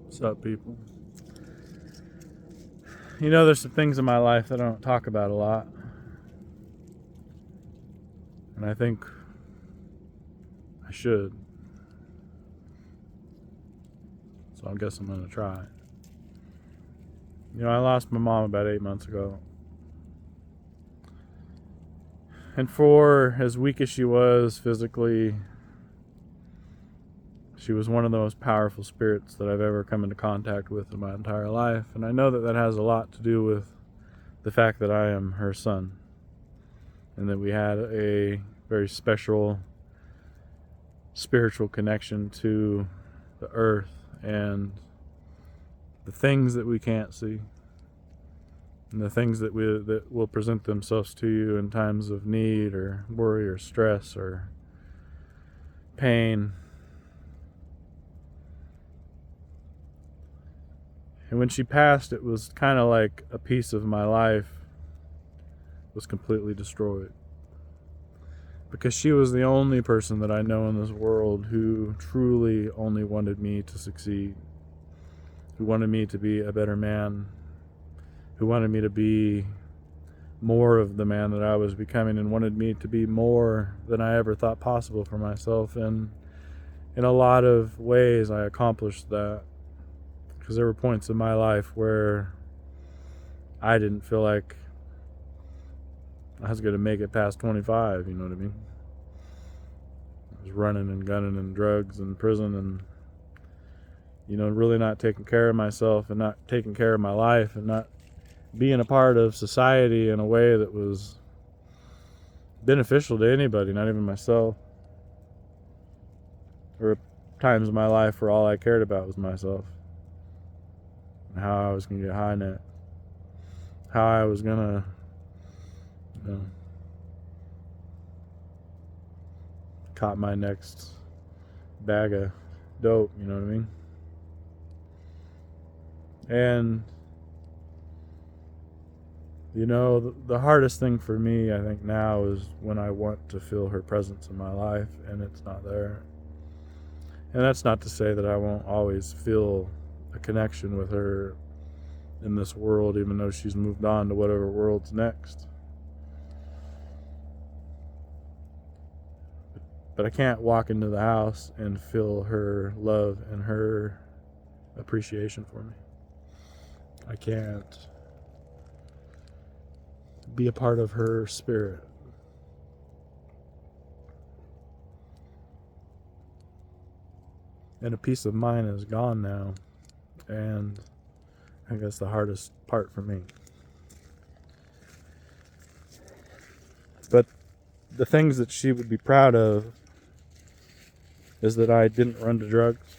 What's up, people? You know, there's some things in my life that I don't talk about a lot. And I think I should. So I guess I'm going to try. You know, I lost my mom about 8 months ago. And for as weak as she was physically, she was one of the most powerful spirits that I've ever come into contact with in my entire life. And I know that that has a lot to do with the fact that I am her son. And that we had a very special spiritual connection to the earth and the things that we can't see, and the things that will present themselves to you in times of need or worry or stress or pain. And when she passed, it was kind of like a piece of my life was completely destroyed, because she was the only person that I know in this world who truly only wanted me to succeed, who wanted me to be a better man, who wanted me to be more of the man that I was becoming, and wanted me to be more than I ever thought possible for myself. And in a lot of ways, I accomplished that, because there were points in my life where I didn't feel like I was going to make it past 25, you know what I mean? I was running and gunning and drugs and prison and, really not taking care of myself and not taking care of my life and not being a part of society in a way that was beneficial to anybody, not even myself. There were times in my life where all I cared about was myself and how I was going to get high net, how I was going to, cop my next bag of dope, you know what I mean? And the hardest thing for me, I think, now is when I want to feel her presence in my life and it's not there. And that's not to say that I won't always feel a connection with her in this world, even though she's moved on to whatever world's next. But I can't walk into the house and feel her love and her appreciation for me. I can't be a part of her spirit. And a piece of mine is gone now. And I think that's the hardest part for me. But the things that she would be proud of is that I didn't run to drugs.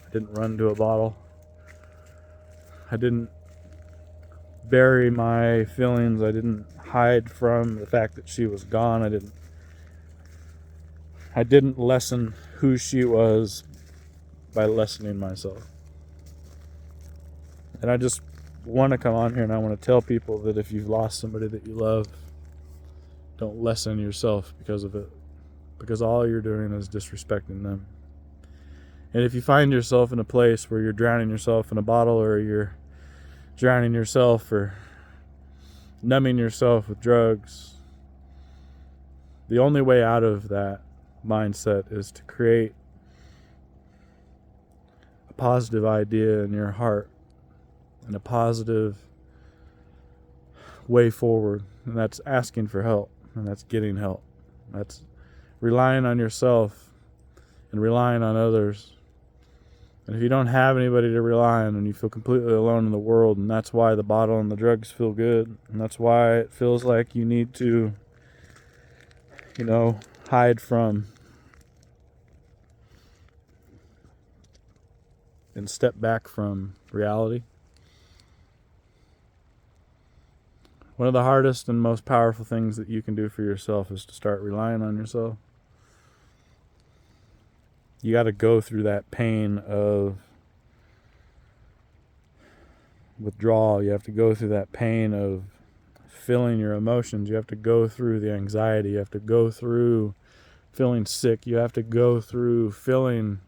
I didn't run to a bottle. I didn't bury my feelings. I didn't hide from the fact that she was gone. I didn't lessen who she was by lessening myself. And I just want to come on here and I want to tell people that if you've lost somebody that you love, don't lessen yourself because of it, because all you're doing is disrespecting them. And if you find yourself in a place where you're drowning yourself in a bottle, or you're drowning yourself or numbing yourself with drugs, the only way out of that mindset is to create a positive idea in your heart and a positive way forward. And that's asking for help, and that's getting help. That's relying on yourself and relying on others. And if you don't have anybody to rely on, and you feel completely alone in the world, and that's why the bottle and the drugs feel good, and that's why it feels like you need to, hide from and step back from reality. One of the hardest and most powerful things that you can do for yourself is to start relying on yourself. You got to go through that pain of withdrawal. You have to go through that pain of feeling your emotions. You have to go through the anxiety. You have to go through feeling sick. You have to go through feeling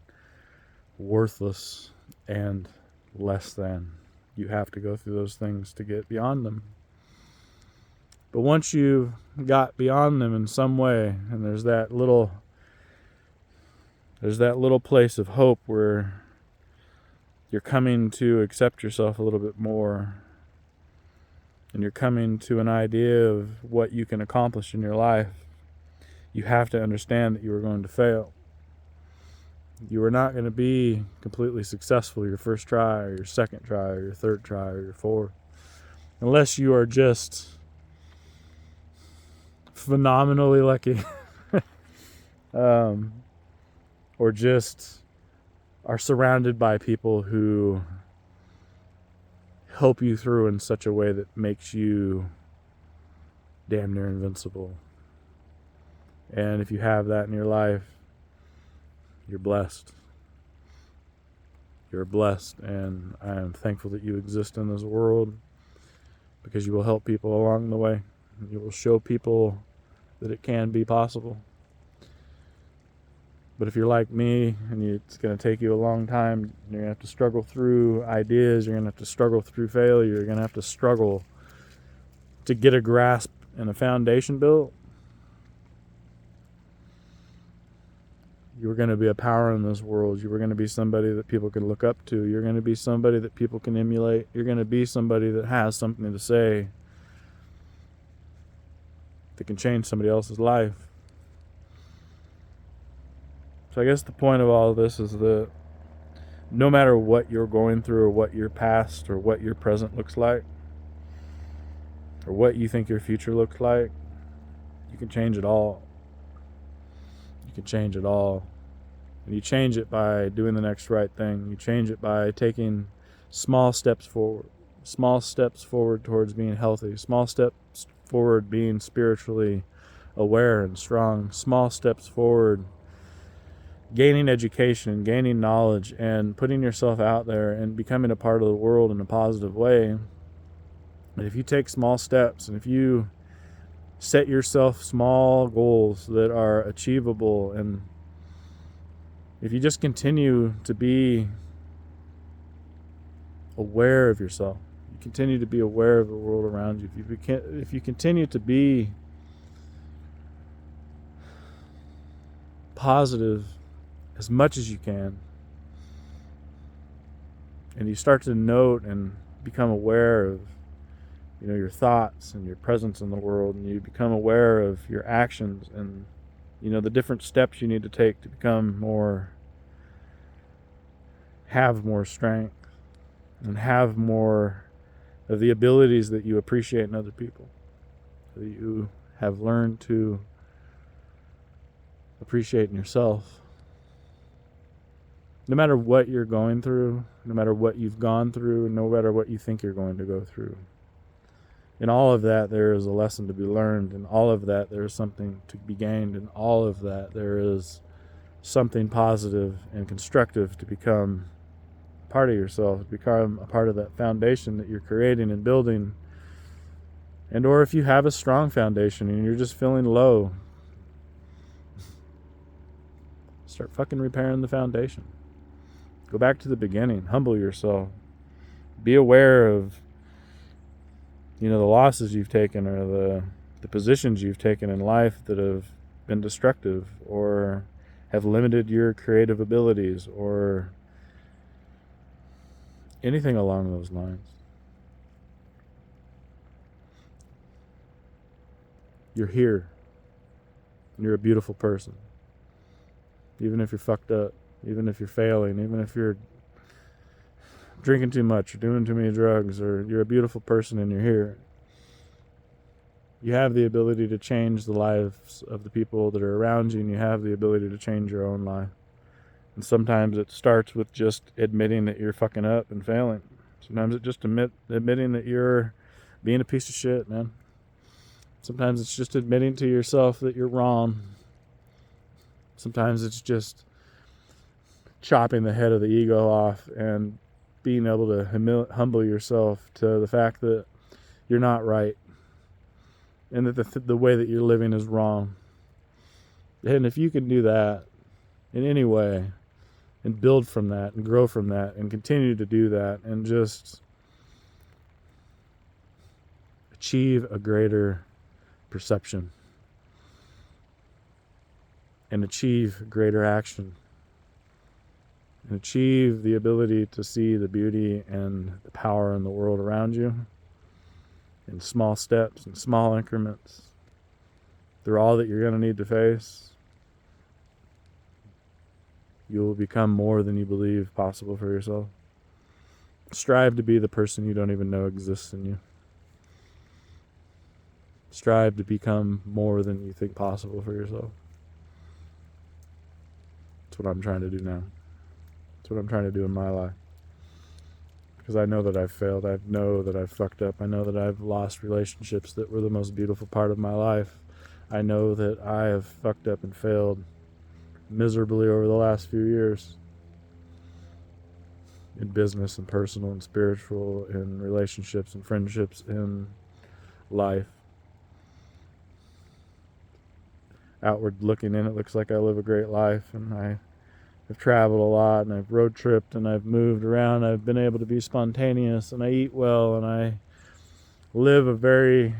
worthless. and less than. You have to go through those things to get beyond them. But once you've got beyond them in some way, and there's that little place of hope where you're coming to accept yourself a little bit more, and you're coming to an idea of what you can accomplish in your life, you have to understand that you are going to fail. You are not going to be completely successful your first try, or your second try, or your third try, or your fourth, unless you are just phenomenally lucky or just are surrounded by people who help you through in such a way that makes you damn near invincible. And if you have that in your life, you're blessed. You're blessed, and I am thankful that you exist in this world, because you will help people along the way. You will show people that it can be possible. But if you're like me, and it's going to take you a long time, you're going to have to struggle through ideas, you're going to have to struggle through failure, you're going to have to struggle to get a grasp and a foundation built, you were going to be a power in this world. You were going to be somebody that people can look up to. You're going to be somebody that people can emulate. You're going to be somebody that has something to say that can change somebody else's life. So I guess the point of all of this is that no matter what you're going through, or what your past or what your present looks like, or what you think your future looks like, you can change it all. You can change it all. And you change it by doing the next right thing. You change it by taking small steps forward. Small steps forward towards being healthy. Small steps forward being spiritually aware and strong. Small steps forward gaining education, gaining knowledge, and putting yourself out there and becoming a part of the world in a positive way. And if you take small steps, and if you set yourself small goals that are achievable, and if you just continue to be aware of yourself, you continue to be aware of the world around you, if you continue to be positive as much as you can, and you start to note and become aware of your thoughts and your presence in the world, and you become aware of your actions and the different steps you need to take to have more strength and have more of the abilities that you appreciate in other people, that you have learned to appreciate in yourself. No matter what you're going through, no matter what you've gone through, no matter what you think you're going to go through, in all of that there is a lesson to be learned. In all of that there is something to be gained. In all of that there is something positive and constructive to become part of yourself, to become a part of that foundation that you're creating and building. And or if you have a strong foundation and you're just feeling low, start fucking repairing the foundation. Go back to the beginning. Humble yourself. Be aware of the losses you've taken, or the positions you've taken in life that have been destructive or have limited your creative abilities, or anything along those lines. You're here. You're a beautiful person. Even if you're fucked up, even if you're failing, even if you're drinking too much or doing too many drugs, or you're a beautiful person and you're here. You have the ability to change the lives of the people that are around you, and you have the ability to change your own life. And sometimes it starts with just admitting that you're fucking up and failing. Sometimes it's just admitting that you're being a piece of shit, man. Sometimes it's just admitting to yourself that you're wrong. Sometimes it's just chopping the head of the ego off and being able to humble yourself to the fact that you're not right, and that the way that you're living is wrong. And if you can do that in any way, and build from that and grow from that and continue to do that and just achieve a greater perception and achieve greater action and achieve the ability to see the beauty and the power in the world around you in small steps and small increments. They're all that you're going to need to face. You will become more than you believe possible for yourself. Strive to be the person you don't even know exists in you. Strive to become more than you think possible for yourself. That's what I'm trying to do now. That's what I'm trying to do in my life. Because I know that I've failed. I know that I've fucked up. I know that I've lost relationships that were the most beautiful part of my life. I know that I have fucked up and failed miserably over the last few years. In business and personal and spiritual, in relationships and friendships, in life. Outward looking in, it looks like I live a great life, and I've traveled a lot, and I've road tripped, and I've moved around. I've been able to be spontaneous, and I eat well, and I live a very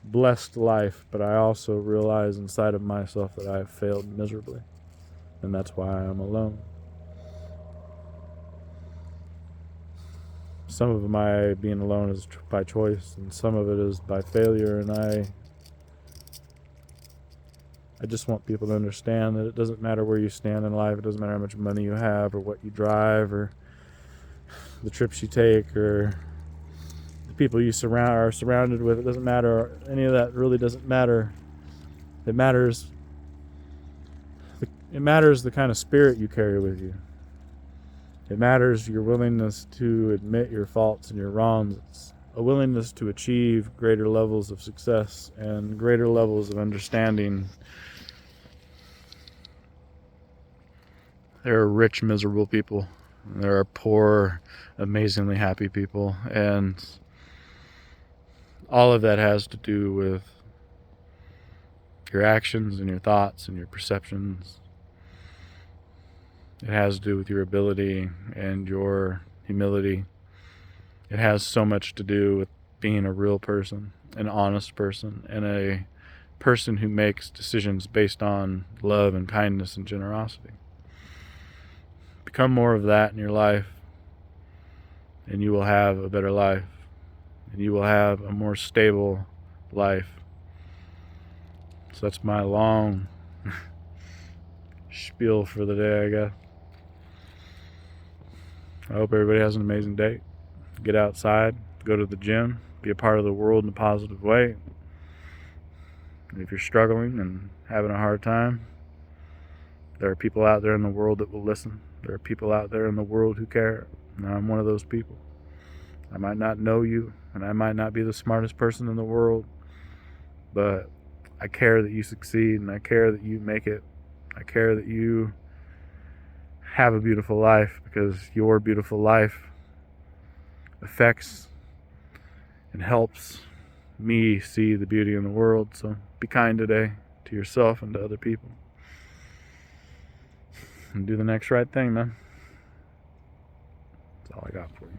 blessed life, but I also realize inside of myself that I have failed miserably, and that's why I'm alone. Some of my being alone is by choice, and some of it is by failure, and I just want people to understand that it doesn't matter where you stand in life. It doesn't matter how much money you have or what you drive or the trips you take or the people you are surrounded with. It doesn't matter. Any of that really doesn't matter. It matters the kind of spirit you carry with you. It matters your willingness to admit your faults and your wrongs. It's a willingness to achieve greater levels of success and greater levels of understanding. There are rich, miserable people. There are poor, amazingly happy people. And all of that has to do with your actions and your thoughts and your perceptions. It has to do with your ability and your humility. It has so much to do with being a real person, an honest person, and a person who makes decisions based on love and kindness and generosity. Become more of that in your life, and you will have a better life, and you will have a more stable life. So that's my long spiel for the day, I guess. I hope everybody has an amazing day. Get outside, go to the gym, be a part of the world in a positive way. And if you're struggling and having a hard time, there are people out there in the world that will listen. There are people out there in the world who care. And I'm one of those people. I might not know you, and I might not be the smartest person in the world, but I care that you succeed, and I care that you make it. I care that you have a beautiful life, because your beautiful life affects and helps me see the beauty in the world. So be kind today to yourself and to other people. And do the next right thing, man. That's all I got for you.